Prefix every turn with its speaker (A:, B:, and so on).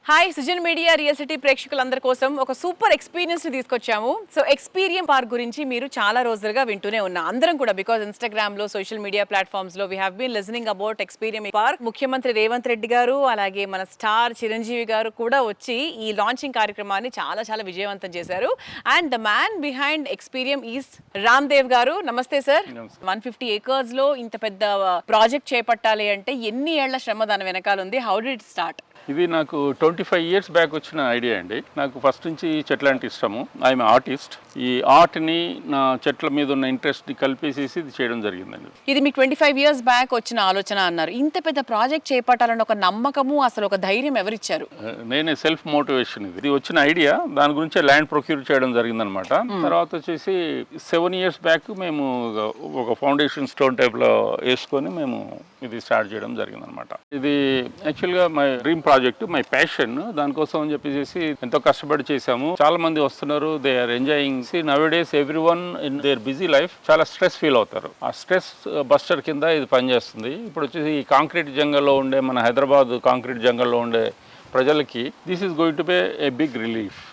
A: Hi Sujan media real city ప్రేక్షకులందరి కోసం ఒక సూపర్ ఎక్స్పీరియన్స్ ని తీసుకొచ్చాము. సో ఎక్స్పీరియం పార్క్ గురించి మీరు చాలా రోజులుగా వింటూనే ఉన్నా అందరం కూడా, బికాజ్ ఇన్స్టాగ్రామ్ లో సోషల్ మీడియా ప్లాట్ఫామ్స్ లో we have been listening about Experium park. ముఖ్యమంత్రి రేవంత్ రెడ్డి గారు అలాగే మన స్టార్ చిరంజీవి గారు కూడా వచ్చి ఈ లాంచింగ్ కార్యక్రమాన్ని చాలా చాలా విజయవంతం చేశారు. And the man behind Experium is Ram Dev garu. నమస్తే సార్. 150 acres లో ఇంత పెద్ద ప్రాజెక్ట్ చేపట్టాలి అంటే ఎన్ని ఏళ్ల శ్రమ దాని వెనకాల ఉంది? How did it start?
B: ఇది నాకు 25 years బ్యాక్ వచ్చిన ఐడియా అండి. నాకు ఫస్ట్ నుంచి చెట్లు అంటే ఇష్టము. I'm artist. ఈ ఆర్ట్ని నా చెట్ల మీద ఉన్న ఇంట్రెస్ట్ని కలిపేసేసి ఇది చేయడం జరిగిందండి.
A: ఇది మీకు 25 years బ్యాక్ వచ్చిన ఆలోచన అన్నారు. ఇంత పెద్ద ప్రాజెక్ట్ చేపట్టాలని ఒక నమ్మకము, అసలు ఒక ధైర్యం ఎవరిచ్చారు?
B: నేనే సెల్ఫ్ మోటివేషన్. ఇది వచ్చిన ఐడియా, దాని గురించే ల్యాండ్ ప్రొక్యూర్ చేయడం జరిగిందనమాట. తర్వాత వచ్చేసి 7 years బ్యాక్ మేము ఒక ఫౌండేషన్ స్టోన్ టైప్లో వేసుకొని మేము ఇది స్టార్ట్ చేయడం జరిగిందనమాట. ఇది actually my dream project, my passion. దానికోసం అని చెప్పేసి ఎంతో కష్టపడి చేశాము. చాలా మంది వస్తున్నారు, they are enjoying. Nowadays everyone in their busy life చాలా స్ట్రెస్ ఫీల్ అవుతారు. ఆ స్ట్రెస్ బస్టర్ కింద ఇది పనిచేస్తుంది. ఇప్పుడు వచ్చేసి ఈ కాంక్రీట్ జంగల్లో ఉండే, మన హైదరాబాద్ కాంక్రీట్ జంగల్లో ఉండే ప్రజలకి this is going to be a big relief.